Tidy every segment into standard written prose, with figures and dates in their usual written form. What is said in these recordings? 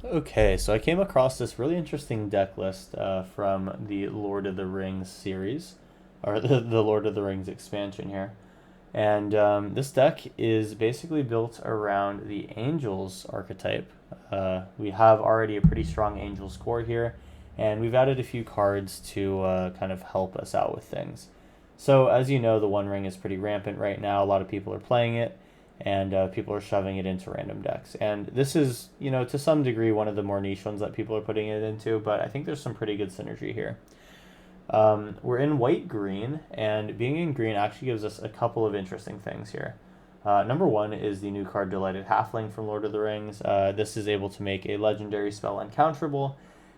Okay, so I came across this really interesting deck list from the Lord of the Rings series, or the Lord of the Rings expansion here. And this deck is basically built around the Angels archetype. We have already a pretty strong Angels core here, and we've added a few cards to kind of help us out with things. So, as you know, the One Ring is pretty rampant right now. A lot of people are playing it, and people are shoving it into random decks. And this is, to some degree, one of the more niche ones that people are putting it into, but I think there's some pretty good synergy here. We're in white green, and being in green actually gives us a couple of interesting things here. Number one is the new card Delighted Halfling from Lord of the Rings. This is able to make a legendary spell uncounterable,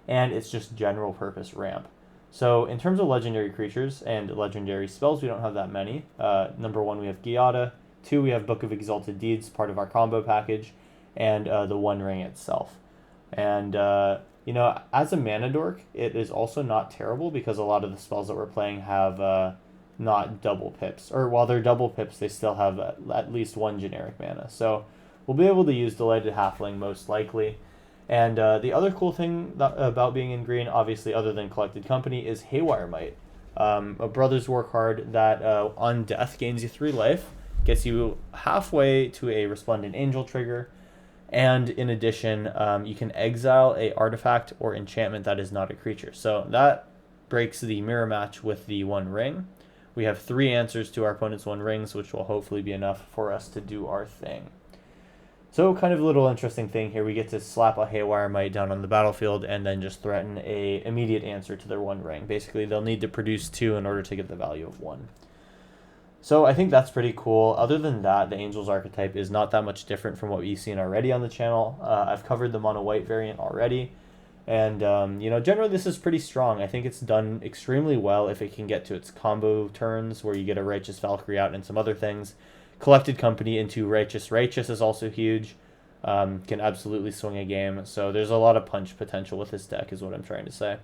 and it's just general purpose ramp. So in terms of legendary creatures and legendary spells, we don't have that many. Number one, we have Giada. Two, we have Book of Exalted Deeds, part of our combo package, and the One Ring itself. And as a mana dork, it is also not terrible because a lot of the spells that we're playing have not double pips. Or while they're double pips, they still have at least one generic mana. So we'll be able to use Delighted Halfling most likely. And the other cool thing about being in green, obviously, other than Collected Company, is Haywire Might. A Brother's War card that on death gains you 3 life, gets you halfway to a Resplendent Angel trigger, and in addition, you can exile a artifact or enchantment that is not a creature. So that breaks the mirror match with the One Ring. We have 3 answers to our opponent's One Rings, which will hopefully be enough for us to do our thing. So kind of a little interesting thing here. We get to slap a Haywire Might down on the battlefield and then just threaten a immediate answer to their One Ring. Basically, they'll need to produce 2 in order to get the value of 1. So I think that's pretty cool. Other than that, the Angels archetype is not that much different from what we've seen already on the channel. I've covered the mono white variant already. And, generally this is pretty strong. I think it's done extremely well if it can get to its combo turns where you get a Righteous Valkyrie out and some other things. Collected Company into Righteous is also huge. Can absolutely swing a game. So there's a lot of punch potential with this deck is what I'm trying to say.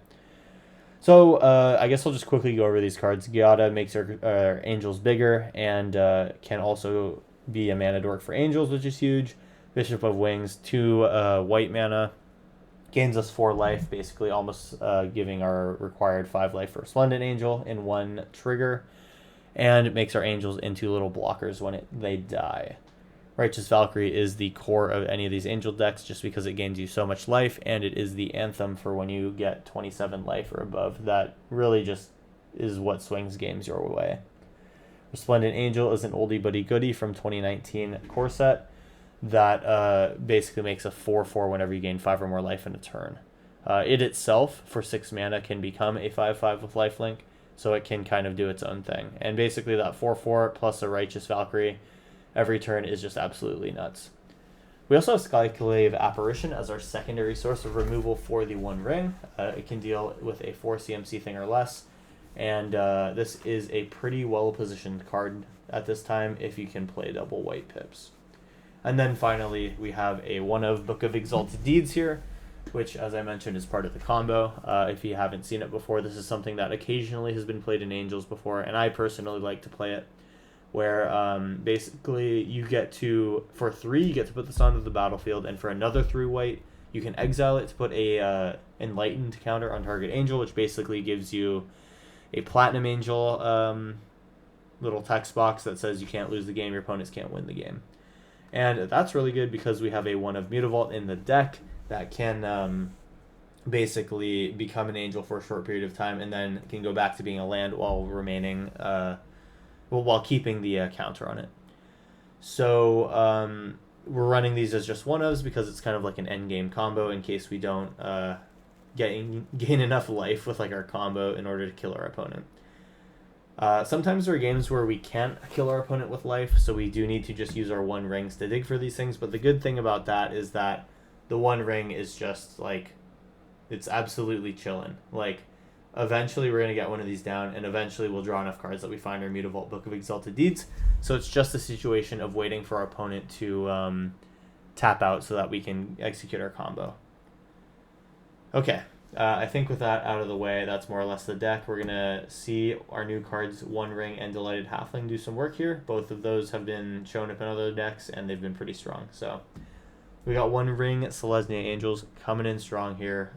So I guess I'll just quickly go over these cards. Giada makes our Angels bigger and can also be a mana dork for Angels, which is huge. Bishop of Wings, 2 white mana. Gains us 4 life, basically almost giving our required 5 life for Resplendent Angel in 1 trigger. And it makes our Angels into little blockers when they die. Righteous Valkyrie is the core of any of these Angel decks just because it gains you so much life, and it is the anthem for when you get 27 life or above. That really just is what swings games your way. Resplendent Angel is an oldie but goodie from 2019 core set that basically makes a 4/4 whenever you gain 5 or more life in a turn. It itself, for 6 mana, can become a 5/5 with lifelink, so it can kind of do its own thing. And basically that 4/4 plus a Righteous Valkyrie every turn is just absolutely nuts. We also have Skyclave Apparition as our secondary source of removal for the One Ring. It can deal with a 4 CMC thing or less, and this is a pretty well-positioned card at this time if you can play double white pips. And then finally, we have a one of Book of Exalted Deeds here, which, as I mentioned, is part of the combo. If you haven't seen it before, this is something that occasionally has been played in Angels before, and I personally like to play it, where basically you get to, for 3, you get to put this onto the battlefield, and for another 3 white, you can exile it to put a Enlightened counter on target Angel, which basically gives you a Platinum Angel little text box that says you can't lose the game, your opponents can't win the game. And that's really good because we have a one of Mutavault in the deck that can basically become an Angel for a short period of time and then can go back to being a land while remaining, while keeping the counter on it. So we're running these as just one-ofs because it's kind of like an endgame combo in case we don't gain enough life with like our combo in order to kill our opponent. Sometimes there are games where we can't kill our opponent with life, so we do need to just use our One Rings to dig for these things, but the good thing about that is that the One Ring is just, like, it's absolutely chilling. Like, eventually we're going to get one of these down, and eventually we'll draw enough cards that we find our Mutavault Book of Exalted Deeds, so it's just a situation of waiting for our opponent to tap out so that we can execute our combo. Okay. I think with that out of the way, that's more or less the deck. We're going to see our new cards, One Ring and Delighted Halfling, do some work here. Both of those have been shown up in other decks, and they've been pretty strong. So We got One Ring, Selesnya Angels coming in strong here.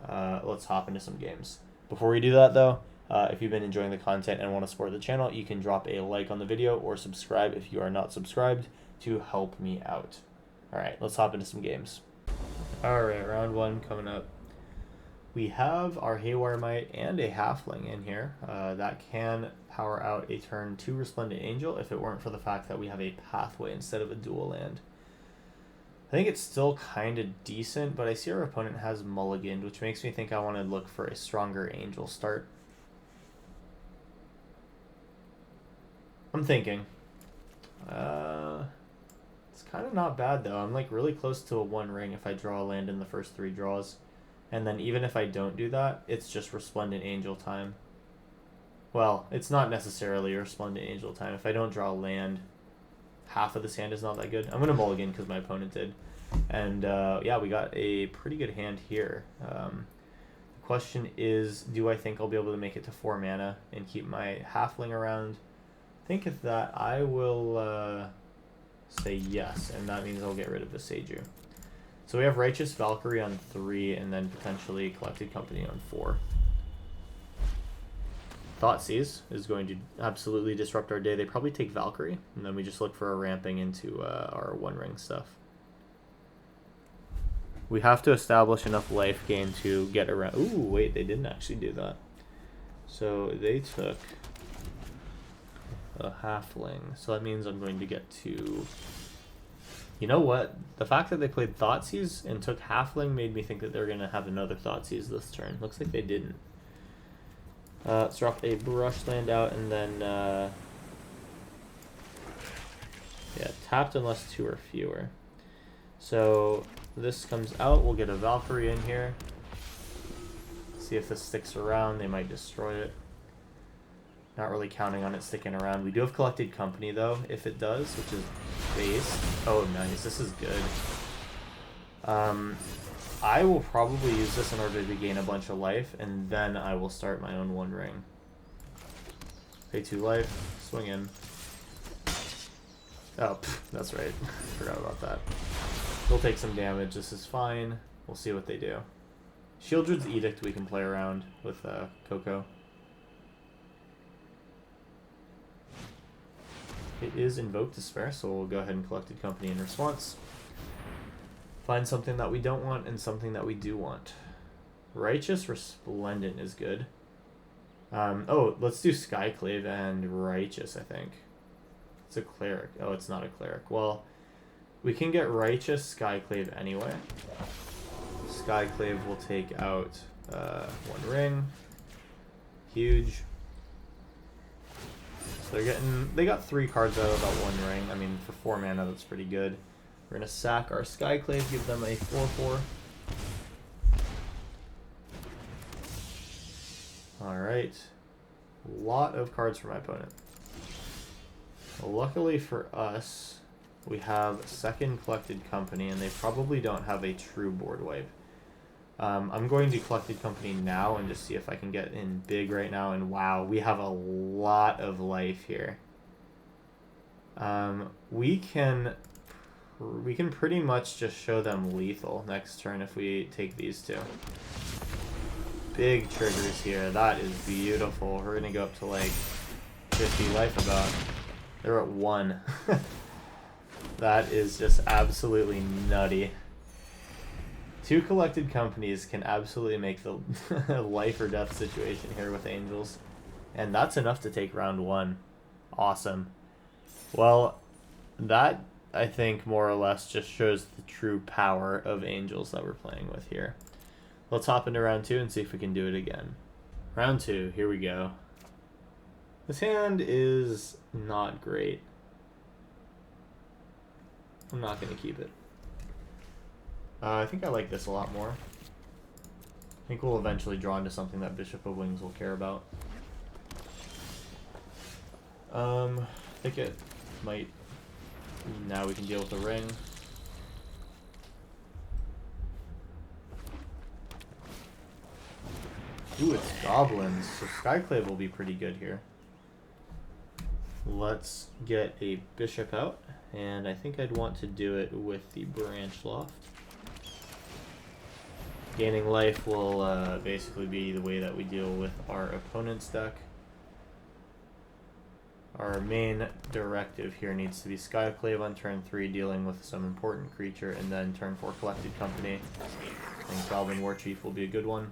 Let's hop into some games. Before we do that, though, if you've been enjoying the content and want to support the channel, you can drop a like on the video or subscribe if you are not subscribed to help me out. All right, let's hop into some games. All right, round one coming up. We have our Haywire Mite and a Halfling in here. That can power out a turn 2 Resplendent Angel if it weren't for the fact that we have a pathway instead of a dual land. I think it's still kind of decent, but I see our opponent has mulliganed, which makes me think I want to look for a stronger Angel start. I'm thinking. It's kind of not bad, though. I'm like really close to a One Ring if I draw a land in the first 3 draws. And then even if I don't do that, it's just Resplendent Angel time. Well, it's not necessarily Resplendent Angel time. If I don't draw a land, half of this hand is not that good. I'm going to mulligan because my opponent did. And yeah, we got a pretty good hand here. The question is, do I think I'll be able to make it to 4 mana and keep my Halfling around? Think of that. I will say yes, and that means I'll get rid of the Seiju. So we have Righteous Valkyrie on 3, and then potentially Collected Company on 4. Thoughtseize is going to absolutely disrupt our day. They probably take Valkyrie, and then we just look for a ramping into our One Ring stuff. We have to establish enough life gain to get around. Ooh, wait, they didn't actually do that. So they took a Halfling. So that means I'm going to get to... You know what? The fact that they played Thoughtseize and took Halfling made me think that they're going to have another Thoughtseize this turn. Looks like they didn't. Let's drop a Brush Land out and then... yeah, tapped unless 2 or fewer. So this comes out. We'll get a Valkyrie in here. See if this sticks around. They might destroy it. Not really counting on it sticking around. We do have Collected Company, though, if it does, which is base. Oh, nice. This is good. I will probably use this in order to gain a bunch of life, and then I will start my own One Ring. Pay 2 life. Swing in. Oh, that's right. Forgot about that. They'll take some damage. This is fine. We'll see what they do. Sheoldred's Edict we can play around with Coco. It is Invoke Despair, so we'll go ahead and Collected Company in response. Find something that we don't want and something that we do want. Righteous Resplendent is good. Oh, let's do Skyclave and Righteous, I think. It's a Cleric. Oh, it's not a Cleric. Well, we can get Righteous Skyclave anyway. Skyclave will take out One Ring. Huge. So they got 3 cards out of that One Ring. I mean, for 4 mana, that's pretty good. We're gonna sack our Skyclave, give them a 4/4. All right, a lot of cards for my opponent. Well, luckily for us, we have second Collected Company, and they probably don't have a true board wipe. I'm going to Collected Company now and just see if I can get in big right now. And wow, we have a lot of life here. We can pretty much just show them lethal next turn if we take these 2. Big triggers here. That is beautiful. We're gonna go up to like 50 life about. They're at 1. That is just absolutely nutty. 2 Collected Companies can absolutely make the life or death situation here with Angels. And that's enough to take round 1. Awesome. Well, that, I think, more or less just shows the true power of Angels that we're playing with here. Let's hop into round 2 and see if we can do it again. Round 2, here we go. This hand is not great. I'm not going to keep it. I think I like this a lot more. I think we'll eventually draw into something that Bishop of Wings will care about. I think it might... Now we can deal with the ring. Ooh, it's goblins. So Skyclave will be pretty good here. Let's get a bishop out. And I think I'd want to do it with the Branch Loft. Gaining life will basically be the way that we deal with our opponent's deck. Our main directive here needs to be Skyclave on turn 3, dealing with some important creature, and then turn 4 Collected Company. I think Goblin Warchief will be a good one.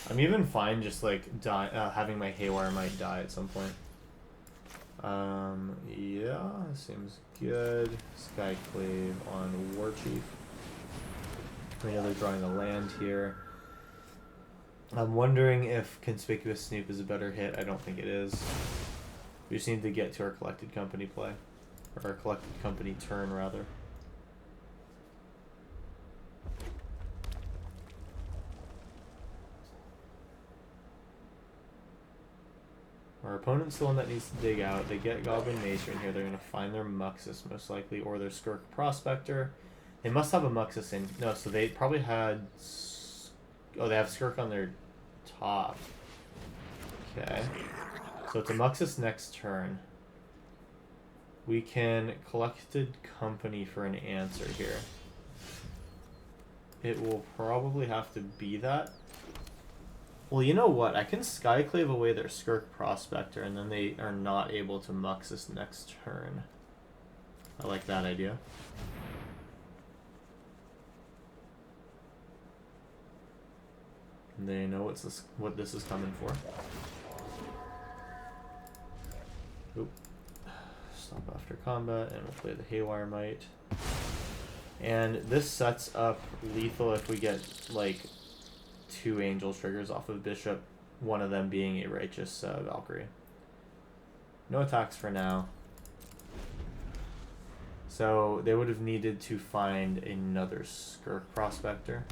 I'm even fine just like having my Haywire Might die at some point. Yeah, seems good. Skyclave on Warchief. I know they're drawing a land here. I'm wondering if Conspicuous Snoop is a better hit. I don't think it is. We just need to get to our Collected Company play. Or our Collected Company turn, rather. Our opponent's the one that needs to dig out. They get Goblin Maester in here. They're going to find their Muxus, most likely, or their Skirk Prospector. They must have a Muxus in... No, so they probably had... Oh, they have Skirk on their top. Okay. So it's a Muxus next turn. We can Collected Company for an answer here. It will probably have to be that. Well, you know what? I can Skyclave away their Skirk Prospector, and then they are not able to Muxus next turn. I like that idea. And they know what this is coming for. Oop. Stop after combat, and we'll play the Haywire Might. And this sets up lethal if we get, like, 2 Angel triggers off of Bishop, one of them being a Righteous Valkyrie. No attacks for now. So they would have needed to find another Skirk Prospector.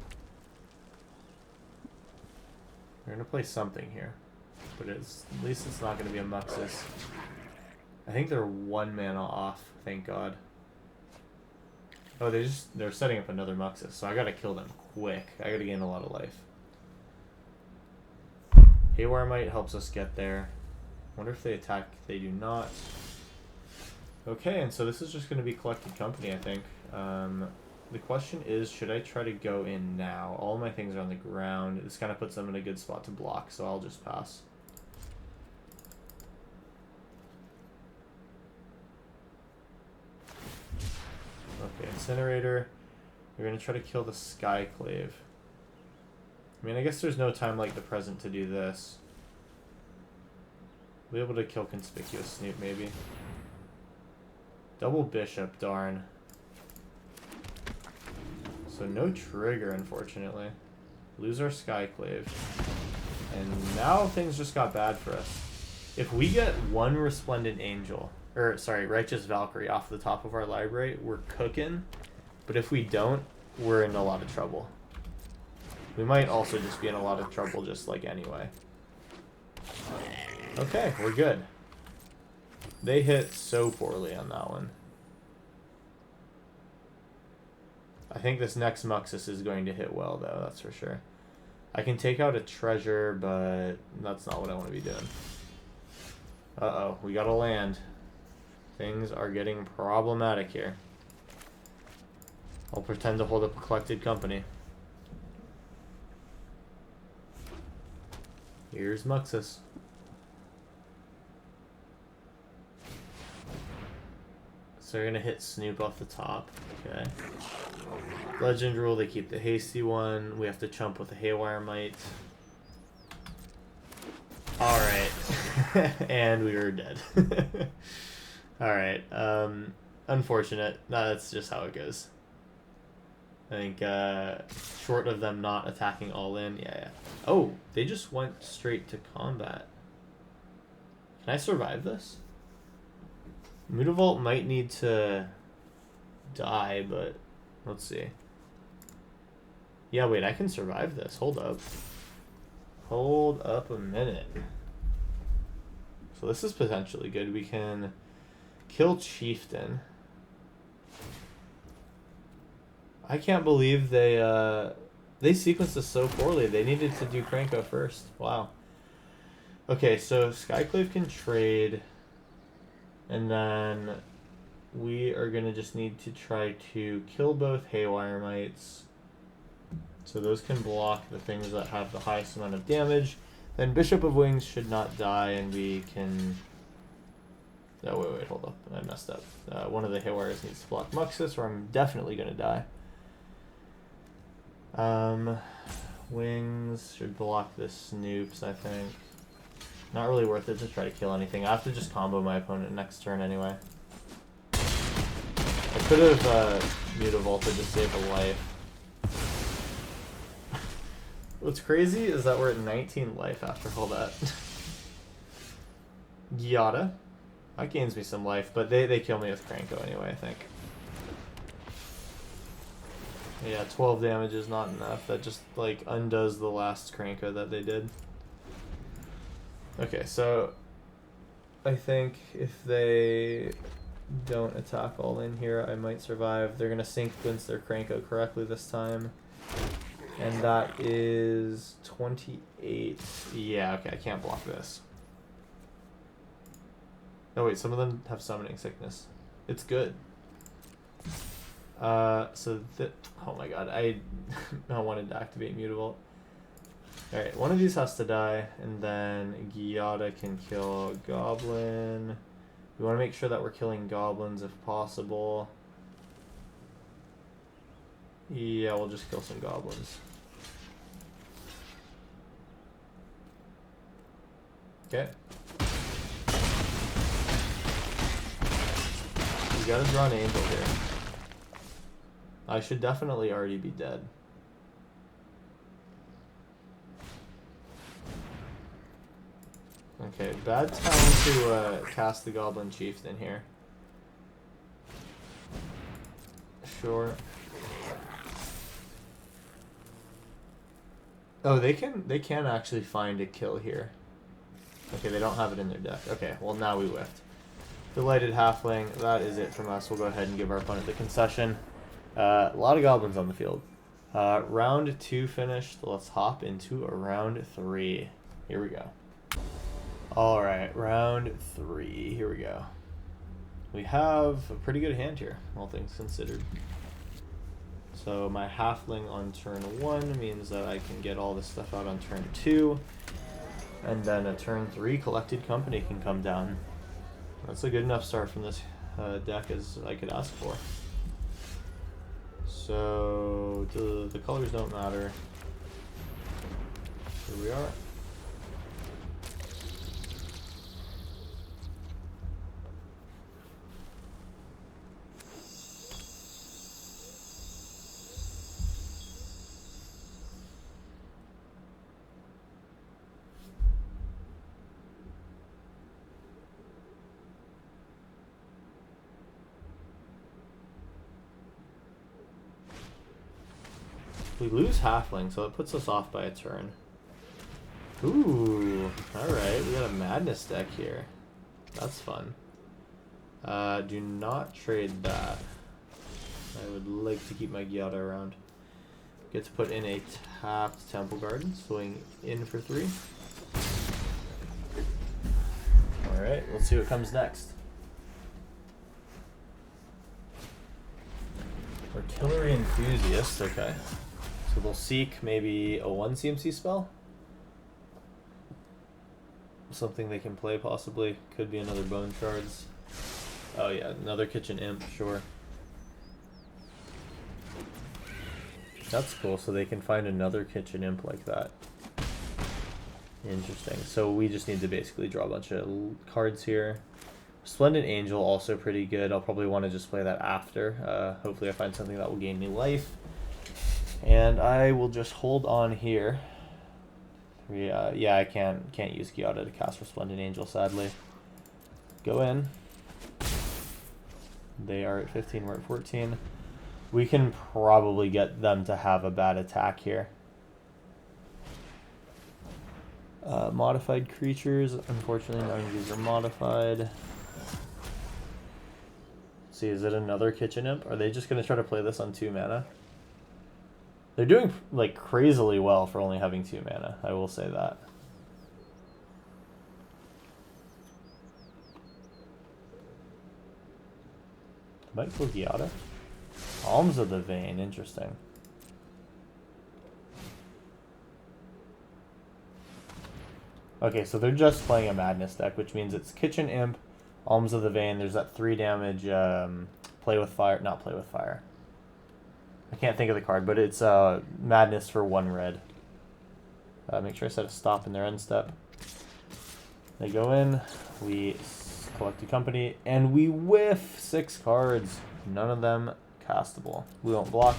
We're going to play something here, but at least it's not going to be a Muxus. I think they're 1 mana off, thank God. Oh, they're setting up another Muxus, so I gotta kill them quick. I gotta gain a lot of life. Haywire Might helps us get there. Wonder if they attack. They do not. Okay, and so this is just gonna be Collected Company, I think. The question is, should I try to go in now? All my things are on the ground. This kind of puts them in a good spot to block, so I'll just pass. Okay, Incinerator. We're going to try to kill the Skyclave. I mean, I guess there's no time like the present to do this. We'll be able to kill Conspicuous Snoop, maybe. Double Bishop, darn. So no trigger, unfortunately. Lose our Skyclave. And now things just got bad for us. If we get 1 Resplendent Angel, or sorry, Righteous Valkyrie off the top of our library, we're cooking. But if we don't, we're in a lot of trouble. We might also just be in a lot of trouble just like anyway. Okay, we're good. They hit so poorly on that one. I think this next Muxus is going to hit well, though, that's for sure. I can take out a treasure, but that's not what I want to be doing. Uh-oh, we got to land. Things are getting problematic here. I'll pretend to hold up a Collected Company. Here's Muxus. So they're going to hit Snoop off the top. Okay. Legend rule, they keep the hasty one. We have to chump with the Haywire Might. Alright. And we were dead. Alright. Unfortunate. No, that's just how it goes. I think, short of them not attacking all in, yeah. Oh, they just went straight to combat. Can I survive this? Mutavault might need to die, but let's see. Yeah, wait, I can survive this. Hold up. Hold up a minute. So this is potentially good. We can kill Chieftain. I can't believe they sequenced this so poorly. They needed to do Kranko first. Wow. Okay, so Skyclave can trade. And then we are going to just need to try to kill both Haywire Mites So those can block the things that have the highest amount of damage. Then Bishop of Wings should not die, and we can... Oh, wait, hold up. I messed up. One of the hit wires needs to block Muxus, or I'm definitely going to die. Wings should block the Snoops, I think. Not really worth it to try to kill anything. I have to just combo my opponent next turn anyway. I could have Mutavolted to save a life. What's crazy is that we're at 19 life after all that. Giada. That gains me some life, but they kill me with Kranko anyway, I think. Yeah, 12 damage is not enough. That just, like, undoes the last Kranko that they did. Okay, so I think if they don't attack all in here, I might survive. They're going to sequence their Kranko correctly this time. And that is 28. Yeah, okay, I can't block this. Oh wait, some of them have summoning sickness. It's good. So oh my god, I wanted to activate Mutavault. Alright, one of these has to die, and then Giada can kill Goblin. We want to make sure that we're killing goblins if possible. Yeah, we'll just kill some goblins. Okay. We gotta draw an angel here. I should definitely already be dead. Okay, bad time to cast the Goblin Chieftain here. Sure. Oh, they can actually find a kill here. Okay, they don't have it in their deck. Okay, well now we whiffed. Delighted Halfling, that is it from us. We'll go ahead and give our opponent the concession. A lot of goblins on the field. Round 2 finished. Let's hop into a round 3. Here we go. Alright, round 3. Here we go. We have a pretty good hand here, all things considered. So my Halfling on turn 1 means that I can get all this stuff out on turn 2. And then a turn 3 Collected Company can come down. That's a good enough start from this deck as I could ask for. So the colors don't matter. Here we are. We lose Halfling, so it puts us off by a turn. Ooh, alright, we got a Madness deck here. That's fun. Do not trade that. I would like to keep my Giada around. Get to put in a tapped Temple Garden, swing in for 3. Alright, let's see what comes next. Artillery Enthusiast, okay. So they'll seek maybe a 1 CMC spell? Something they can play possibly. Could be another Bone Shards. Oh yeah, another Kitchen Imp, sure. That's cool, so they can find another Kitchen Imp like that. Interesting. So we just need to basically draw a bunch of cards here. Splendid Angel, also pretty good. I'll probably want to just play that after. Hopefully I find something that will gain me life. And I will just hold on here. Yeah, I can't use Giada to cast Resplendent Angel, sadly. Go in. They are at 15, we're at 14. We can probably get them to have a bad attack here. Modified creatures, unfortunately none of these are modified. Let's see, is it another Kitchen Imp? Are they just going to try to play this on 2 mana? They're doing like crazily well for only having 2 mana, I will say that. Might kill Giada. Alms of the Vein, interesting. Okay, so they're just playing a Madness deck, which means it's Kitchen Imp, Alms of the Vein. There's that 3 damage Play with Fire. Not Play with Fire. I can't think of the card, but it's Madness for 1 red. Make sure I set a stop in their end step. They go in, we collect a company, and we whiff 6 cards. None of them castable. We won't block.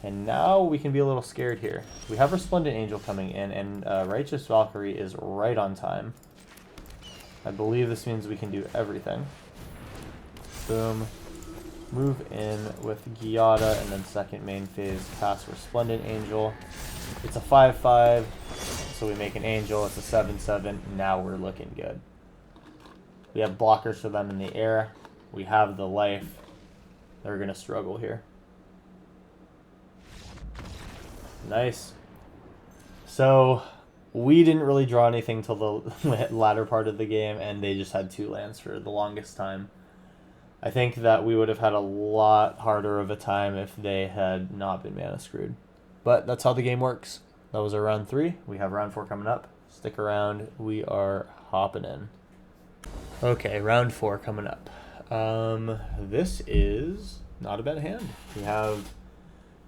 And now we can be a little scared here. We have Resplendent Angel coming in, and Righteous Valkyrie is right on time. I believe this means we can do everything. Boom. Move in with Giada, and then second main phase, cast Resplendent Angel. It's a 5/5, so we make an Angel. It's a 7/7. Now we're looking good. We have blockers for them in the air. We have the life. They're going to struggle here. Nice. So we didn't really draw anything till the latter part of the game, and they just had 2 lands for the longest time. I think that we would have had a lot harder of a time if they had not been mana screwed. But that's how the game works. That was our round 3. We have round 4 coming up. Stick around. We are hopping in. Okay, round 4 coming up. This is not a bad hand. We have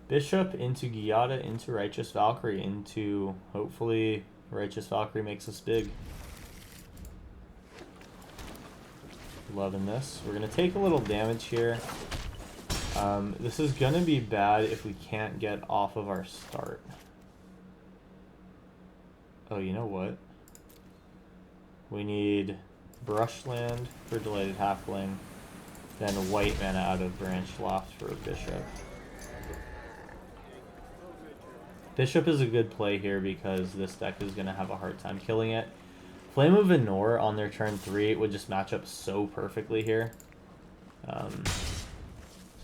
Bishop into Giada into Righteous Valkyrie into, hopefully, Righteous Valkyrie makes us big. Loving this. We're going to take a little damage here. This is going to be bad if we can't get off of our start. Oh, you know what? We need Brushland for Delighted Halfling, then white mana out of Branch Loft for a Bishop. Bishop is a good play here because this deck is going to have a hard time killing it. Flame of Venor on their turn 3 would just match up so perfectly here. So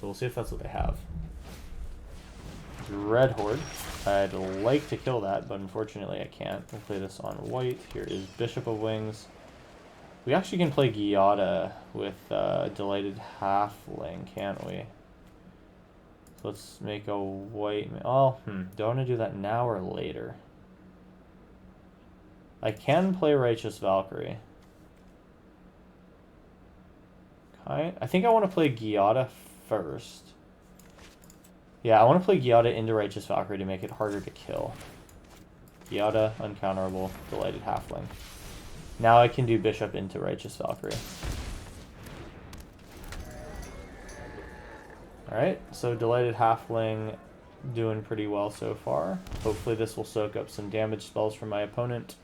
we'll see if that's what they have. Red Horde. I'd like to kill that, but unfortunately I can't. We'll play this on white. Here is Bishop of Wings. We actually can play Giada with Delighted Halfling, can't we? So let's make a white... Oh, do I want to do that now or later? I can play Righteous Valkyrie. I think I want to play Giada first. Yeah, I want to play Giada into Righteous Valkyrie to make it harder to kill. Giada, uncounterable, Delighted Halfling. Now I can do Bishop into Righteous Valkyrie. Alright, so Delighted Halfling doing pretty well so far. Hopefully this will soak up some damage spells from my opponent.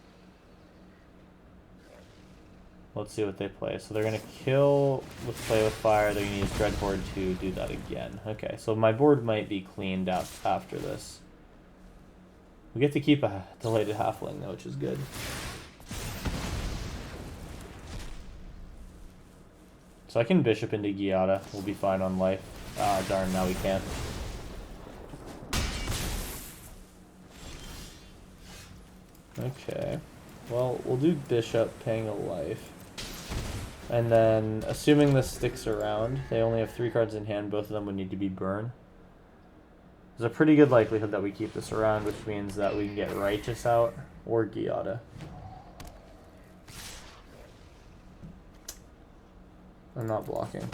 Let's see what they play. So they're going to kill with Play with Fire. They're going to use Dread Horde to do that again. Okay, so my board might be cleaned up after this. We get to keep a Delighted Halfling though, which is good. So I can Bishop into Giada. We'll be fine on life. Ah, darn, now we can't. Okay. Well, we'll do Bishop, paying a life. And then, assuming this sticks around, they only have 3 cards in hand. Both of them would need to be burn. There's a pretty good likelihood that we keep this around, which means that we can get Righteous out or Giada. I'm not blocking.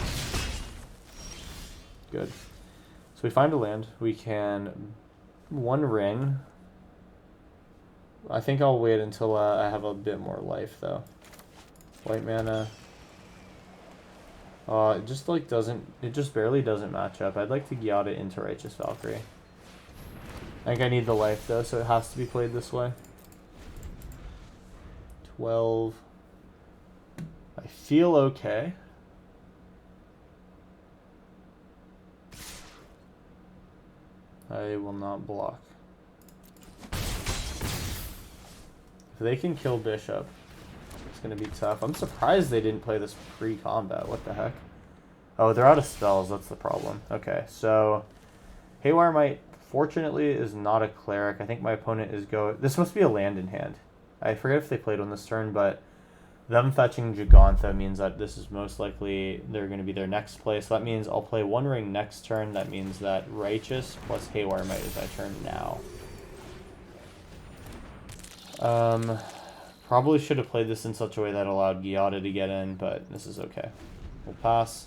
Good. So we find a land. We can 1 ring. I think I'll wait until I have a bit more life, though. White mana. It just like doesn't. It just barely doesn't match up. I'd like to Giada into Righteous Valkyrie. I think I need the life though, so it has to be played this way. 12. I feel okay. I will not block. If they can kill Bishop, it's going to be tough. I'm surprised they didn't play this pre-combat. What the heck? Oh, they're out of spells. That's the problem. Okay, so Haywire Might, fortunately, is not a cleric. I think my opponent is go. This must be a land in hand. I forget if they played on this turn, but them fetching Gigantha means that this is most likely they're going to be their next play. So that means I'll play 1 ring next turn. That means that Righteous plus Haywire Might is my turn now. Probably should have played this in such a way that allowed Giada to get in, but this is okay. We'll pass.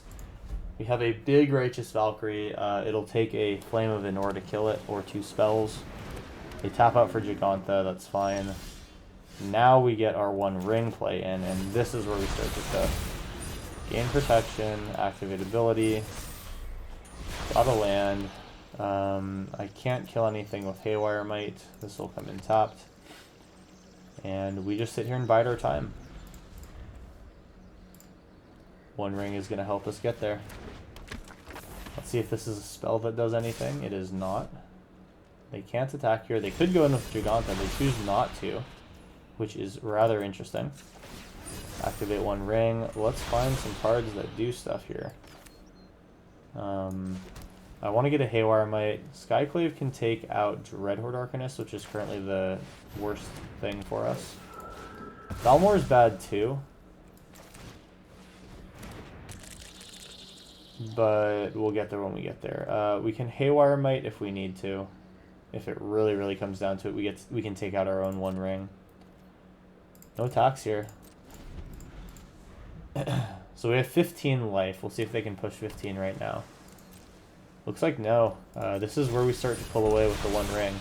We have a big Righteous Valkyrie. It'll take a Flame of Inor to kill it, or 2 spells. They tap out for Giganta, that's fine. Now we get our 1 ring play in, and this is where we start to cook. Gain protection, activate ability. Got a land. I can't kill anything with Haywire Might. This will come in tapped. And we just sit here and bide our time. 1 ring is going to help us get there. Let's see if this is a spell that does anything. It is not. They can't attack here. They could go in with Giganta. They choose not to, which is rather interesting. Activate 1 ring. Let's find some cards that do stuff here. I want to get a Haywire Might. Skyclave can take out Dreadhorde Arcanist, which is currently the worst thing for us. Balmor is bad too. But we'll get there when we get there. We can Haywire Might if we need to. If it really, really comes down to it, we can take out our own 1 ring. No attacks here. So we have 15 life. We'll see if they can push 15 right now. Looks like no. This is where we start to pull away with the 1 ring.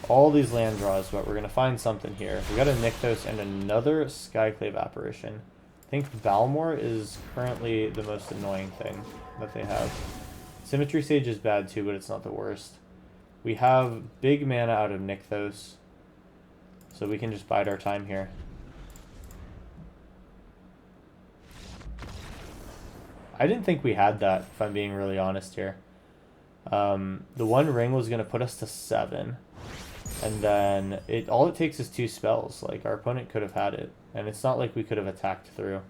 All these land draws, but we're going to find something here. We got a Nykthos and another Skyclave Apparition. I think Balmor is currently the most annoying thing that they have. Symmetry Sage is bad too, but it's not the worst. We have big mana out of Nykthos, so we can just bide our time here. I didn't think we had that, if I'm being really honest here. The 1 ring was going to put us to 7. And then all it takes is 2 spells. Like, our opponent could have had it. And it's not like we could have attacked through.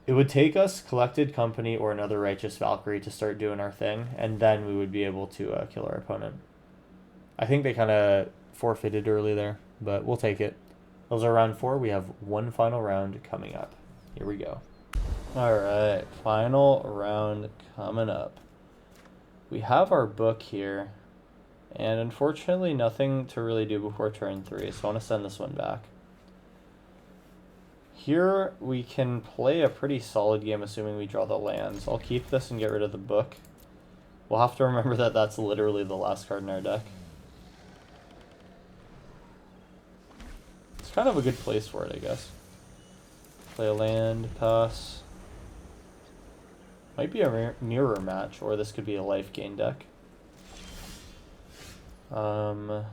It would take us Collected Company or another Righteous Valkyrie to start doing our thing. And then we would be able to kill our opponent. I think they kind of forfeited early there. But we'll take it. Those are round 4. We have 1 final round coming up. Here we go. Alright, final round coming up. We have our book here, and unfortunately nothing to really do before turn 3, so I want to send this one back. Here we can play a pretty solid game assuming we draw the lands. I'll keep this and get rid of the book. We'll have to remember that that's literally the last card in our deck. It's kind of a good place for it, I guess. Play a land, pass. Might be a mirror match, or this could be a life gain deck. Cool,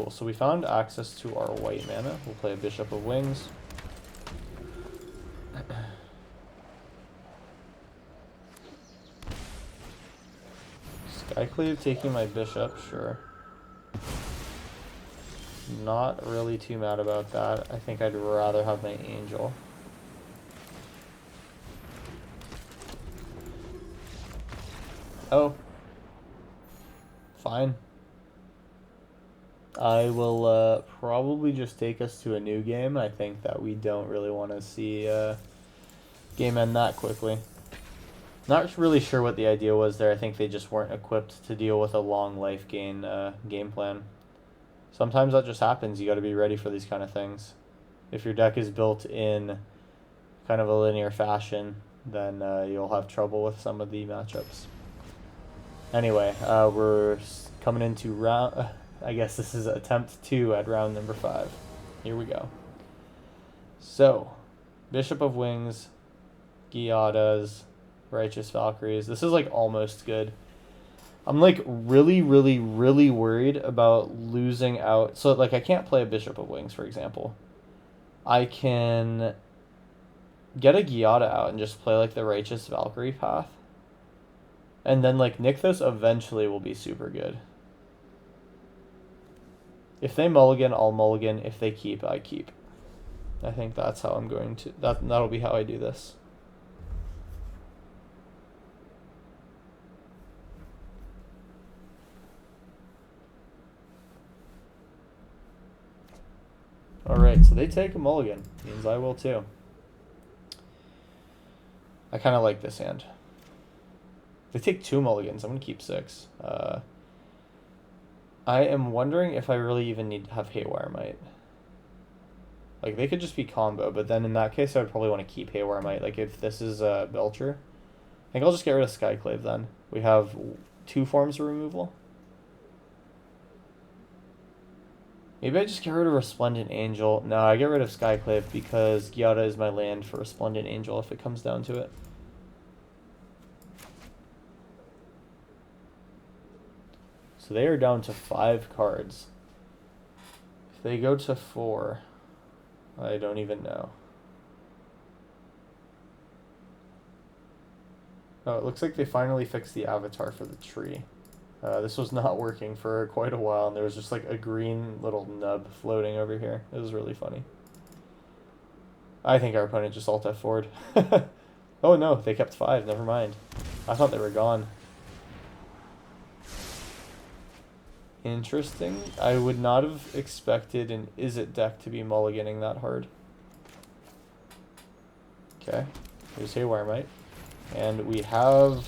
so we found access to our white mana. We'll play a Bishop of Wings. Skyclave taking my bishop, sure. Not really too mad about that. I think I'd rather have my angel. Oh. Fine. I will probably just take us to a new game. I think that we don't really want to see game end that quickly. Not really sure what the idea was there. I think they just weren't equipped to deal with a long life gain game plan. Sometimes that just happens. You got to be ready for these kind of things. If your deck is built in kind of a linear fashion, then you'll have trouble with some of the matchups. Anyway, we're coming into round... I guess this is attempt 2 at round number 5. Here we go. So, Bishop of Wings, Giadas, Righteous Valkyries. This is like almost good. I'm like really worried about losing out. So like I can't play a Bishop of Wings, for example. I can get a Giada out and just play like the Righteous Valkyrie path. And then like Nykthos eventually will be super good. If they mulligan, I'll mulligan. If they keep, I keep. I think that's how I'm going to... That'll be how I do this. Alright, so they take a mulligan. Means I will too. I kind of like this hand. If they take 2 mulligans, I'm going to keep 6. I am wondering if I really even need to have Haywire Might. Like, they could just be combo, but then in that case, I would probably want to keep Haywire Might. Like, if this is Belcher, I think I'll just get rid of Skyclave then. We have 2 forms of removal. Maybe I just get rid of Resplendent Angel. No, I get rid of Skyclave because Gyata is my land for Resplendent Angel if it comes down to it. So they are down to 5 cards. If they go to 4, I don't even know. Oh, it looks like they finally fixed the avatar for the tree. This was not working for quite a while, and there was just like a green little nub floating over here. It was really funny. I think our opponent just alt F4'd. Oh no, they kept 5, never mind. I thought they were gone. Interesting. I would not have expected an Izzet deck to be mulliganing that hard. Okay, here's Haywire Might. And we have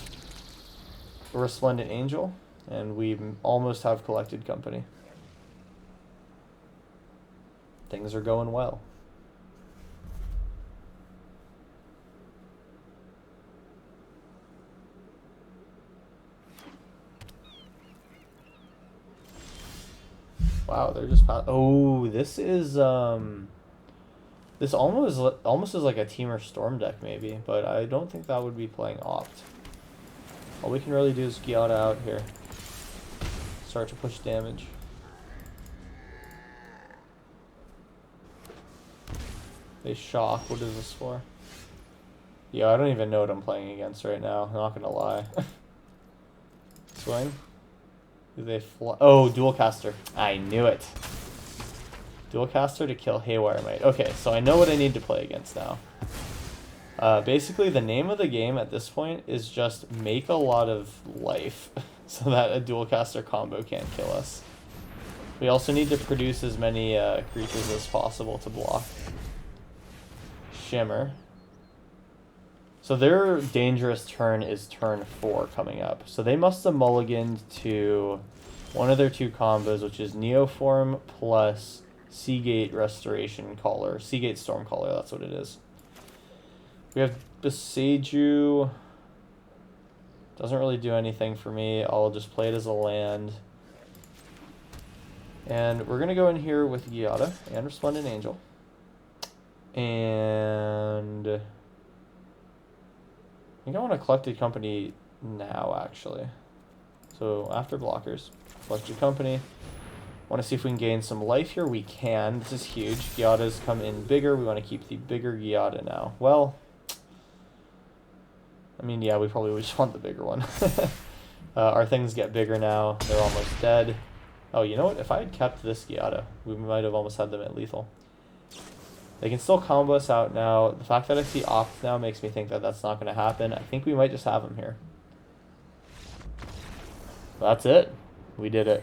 a Resplendent Angel, and we almost have Collected Company. Things are going well. Wow, they're just oh, this is this almost is like a Teamer Storm deck maybe, but I don't think that would be playing Opt. All we can really do is Gyata out here. Start to push damage. They shock. What is this for? Yeah, I don't even know what I'm playing against right now. I'm not gonna lie. Swing. Do they fly? Oh, Dual Caster. I knew it. Dual Caster to kill Haywire Might. Okay, so I know what I need to play against now. Basically, the name of the game at this point is just make a lot of life so that a Dual Caster combo can't kill us. We also need to produce as many creatures as possible to block. Shimmer. So their dangerous turn is turn 4 coming up. So they must have mulliganed to one of their 2 combos, which is Neoform plus Seagate Restoration Caller. Seagate Stormcaller, that's what it is. We have Beseiju. Doesn't really do anything for me. I'll just play it as a land. And we're going to go in here with Gyata and Resplendent Angel. And I think I want to Collected Company now, actually. So after blockers, Collected Company. Want to see if we can gain some life here. We can. This is huge. Gyata's come in bigger. We want to keep the bigger Gyata now. Well, I mean, yeah, we probably just want the bigger one. Our things get bigger now. They're almost dead. Oh, you know what? If I had kept this Gyata, we might have almost had them at lethal. They can still combo us out now. The fact that I see Opt now makes me think that that's not going to happen. I think we might just have him here. That's it. We did it.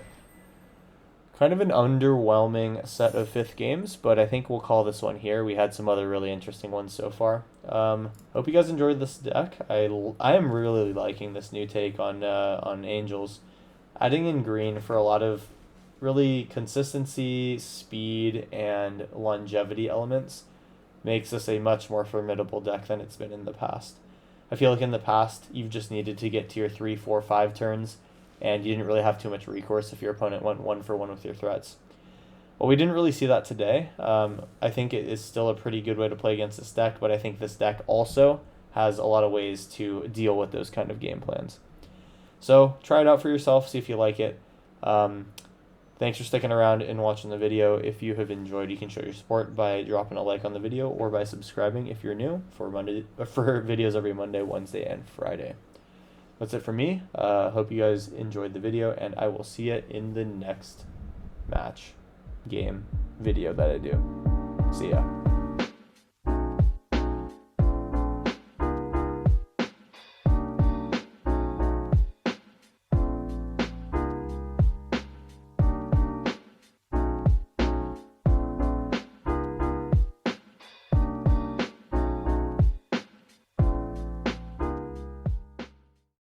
Kind of an underwhelming set of 5th games, but I think we'll call this one here. We had some other really interesting ones so far. Hope you guys enjoyed this deck. I am really liking this new take on Angels. Adding in green for a lot of really consistency, speed, and longevity elements makes this a much more formidable deck than it's been in the past. I feel like in the past, you've just needed to get to your 3, 4, 5 turns, and you didn't really have too much recourse if your opponent went 1 for 1 with your threats. Well, we didn't really see that today. I think it is still a pretty good way to play against this deck, but I think this deck also has a lot of ways to deal with those kind of game plans. So try it out for yourself, see if you like it. Thanks for sticking around and watching the video. If you have enjoyed, you can show your support by dropping a like on the video or by subscribing if you're new for videos every Monday, Wednesday, and Friday. That's it for me. Hope you guys enjoyed the video, and I will see you in the next match game video that I do. See ya.